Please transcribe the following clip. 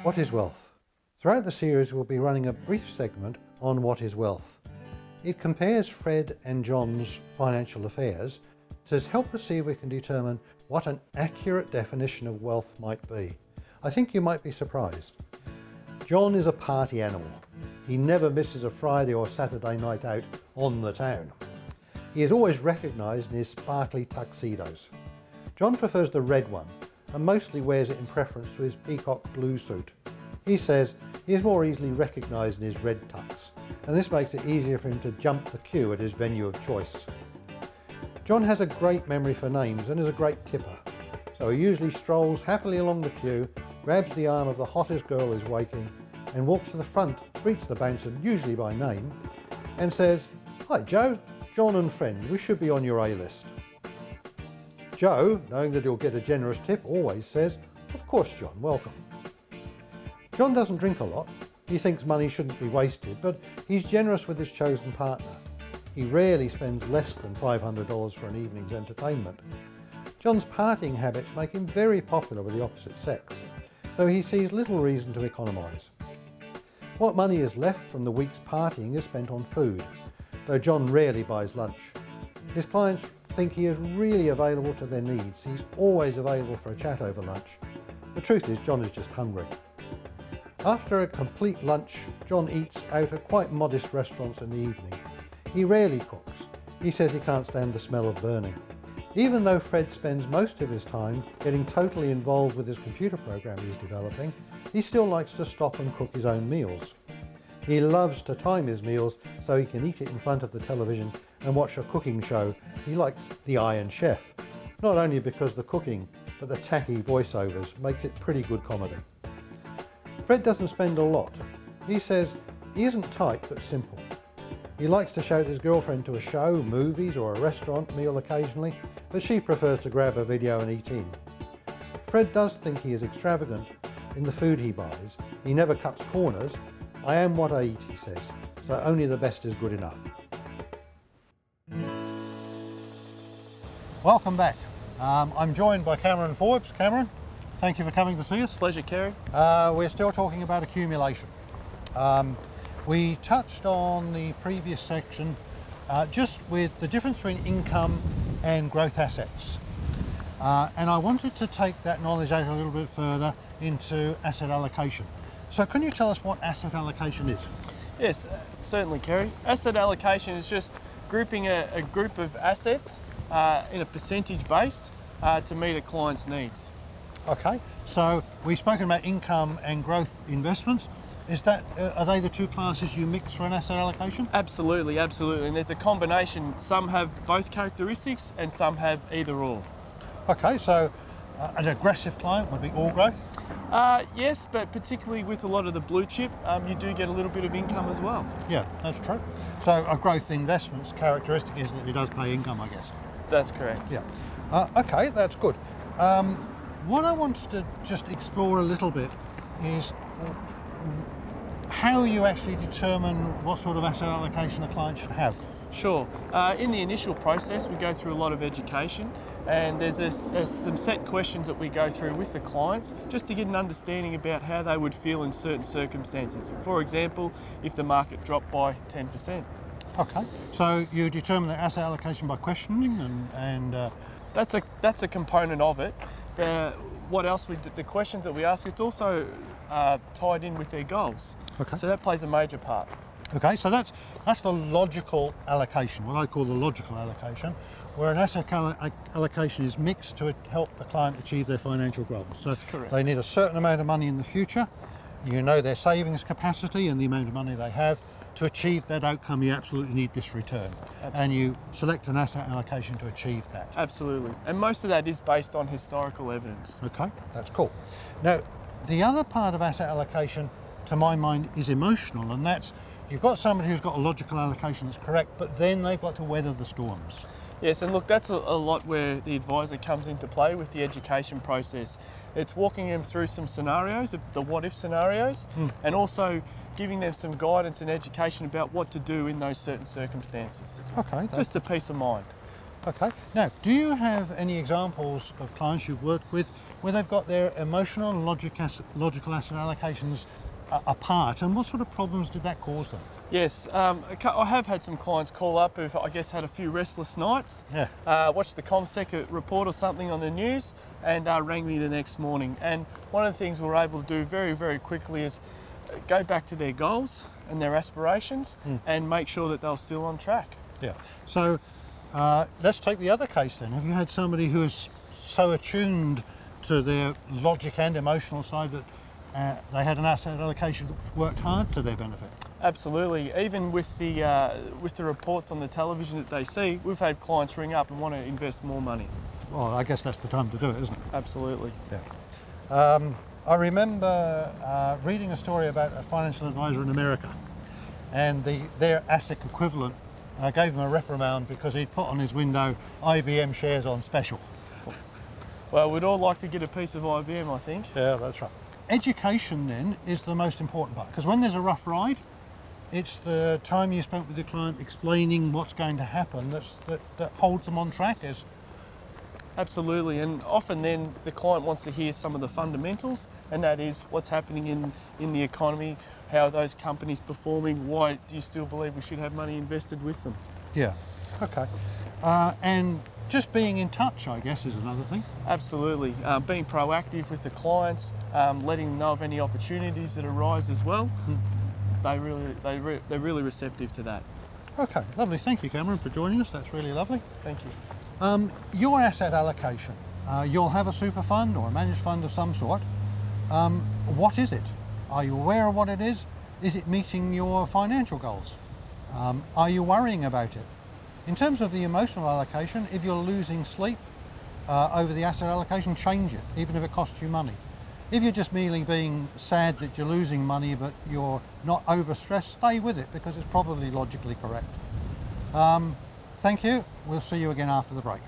What is wealth? Throughout the series we'll be running a brief segment on what is wealth. It compares Fred and John's financial affairs to help us see if we can determine what an accurate definition of wealth might be. I think you might be surprised. John is a party animal. He never misses a Friday or Saturday night out on the town. He is always recognised in his sparkly tuxedos. John prefers the red one and mostly wears it in preference to his peacock blue suit. He says he is more easily recognised in his red tux, and this makes it easier for him to jump the queue at his venue of choice. John has a great memory for names and is a great tipper, so he usually strolls happily along the queue, grabs the arm of the hottest girl who's waiting, and walks to the front, greets the bouncer, usually by name, and says, "Hi Joe, John and friend, we should be on your A-list." Joe, knowing that he'll get a generous tip, always says, "Of course John, welcome." John doesn't drink a lot. He thinks money shouldn't be wasted, but he's generous with his chosen partner. He rarely spends less than $500 for an evening's entertainment. John's partying habits make him very popular with the opposite sex, so he sees little reason to economise. What money is left from the week's partying is spent on food, though John rarely buys lunch. His clients think he is really available to their needs. He's always available for a chat over lunch. The truth is, John is just hungry. After a complete lunch, John eats out at quite modest restaurants in the evening. He rarely cooks. He says he can't stand the smell of burning. Even though Fred spends most of his time getting totally involved with his computer program he's developing, he still likes to stop and cook his own meals. He loves to time his meals so he can eat it in front of the television and watch a cooking show. He likes The Iron Chef, not only because the cooking, but the tacky voiceovers makes it pretty good comedy. Fred doesn't spend a lot. He says he isn't tight but simple. He likes to shout his girlfriend to a show, movies or a restaurant meal occasionally, but she prefers to grab a video and eat in. Fred does think he is extravagant in the food he buys. He never cuts corners. "I am what I eat," he says, so only the best is good enough. Welcome back. I'm joined by Cameron Forbes. Cameron, thank you for coming to see us. Pleasure, Kerry. We're still talking about accumulation. We touched on the previous section just with the difference between income and growth assets. And I wanted to take that knowledge out a little bit further into asset allocation. So can you tell us what asset allocation is? Yes, certainly, Kerry. Asset allocation is just grouping a group of assets in a percentage based to meet a client's needs. Okay, so we've spoken about income and growth investments. Are they the two classes you mix for an asset allocation? Absolutely, absolutely. And there's a combination. Some have both characteristics and some have either or. Okay, so an aggressive client would be all growth? Yes, but particularly with a lot of the blue chip, you do get a little bit of income as well. Yeah, that's true. So a growth investment's characteristic is that it does pay income, I guess. That's correct. Yeah. Okay, that's good. What I wanted to just explore a little bit is how you actually determine what sort of asset allocation a client should have. Sure. In the initial process, we go through a lot of education, and there's some set questions that we go through with the clients just to get an understanding about how they would feel in certain circumstances. For example, if the market dropped by 10%. Okay, so you determine the asset allocation by questioning and That's a component of it. What else the questions that we ask, it's also tied in with their goals. Okay. So that plays a major part. Okay, so that's the logical allocation, what I call the logical allocation, where an asset allocation is mixed to help the client achieve their financial goals. So That's correct. They need a certain amount of money in the future. You know their savings capacity and the amount of money they have. To achieve that outcome, you absolutely need this return. Absolutely. And you select an asset allocation to achieve that. Absolutely. And most of that is based on historical evidence. Okay, that's cool. Now, the other part of asset allocation, to my mind, is emotional, and that's you've got somebody who's got a logical allocation that's correct, but then they've got to weather the storms. Yes, and look, that's a lot where the advisor comes into play with the education process. It's walking them through some scenarios, the what-if scenarios, and also giving them some guidance and education about what to do in those certain circumstances. Okay. Just the peace of mind. Okay. Now, do you have any examples of clients you've worked with where they've got their emotional and logical asset allocations apart, and what sort of problems did that cause them? Yes, I have had some clients call up who've, I guess, had a few restless nights, Yeah. watched the ComSec report or something on the news, and rang me the next morning. And one of the things we were able to do very, very quickly is go back to their goals and their aspirations and make sure that they're still on track. Yeah. So let's take the other case then. Have you had somebody who is so attuned to their logic and emotional side that they had an asset allocation that worked hard to their benefit? Absolutely. Even with the reports on the television that they see, we've had clients ring up and want to invest more money. Well, I guess that's the time to do it, isn't it? Absolutely. Yeah. I remember reading a story about a financial advisor in America, and their ASIC equivalent gave him a reprimand because he'd put on his window IBM shares on special. Well, we'd all like to get a piece of IBM, I think. Yeah, that's right. Education then is the most important part, because when there's a rough ride, it's the time you spent with the client explaining what's going to happen that holds them on track. Absolutely, and often then the client wants to hear some of the fundamentals, and that is what's happening in the economy, how are those companies performing, why do you still believe we should have money invested with them? Yeah, okay. And just being in touch, I guess, is another thing. Absolutely, being proactive with the clients, letting them know of any opportunities that arise as well. They're really receptive to that. Okay, lovely. Thank you, Cameron, for joining us. That's really lovely. Thank you. Your asset allocation, you'll have a super fund or a managed fund of some sort. What is it? Are you aware of what it is? Is it meeting your financial goals? Are you worrying about it? In terms of the emotional allocation, if you're losing sleep over the asset allocation, change it, even if it costs you money. If you're just merely being sad that you're losing money but you're not overstressed, stay with it because it's probably logically correct. Thank you. We'll see you again after the break.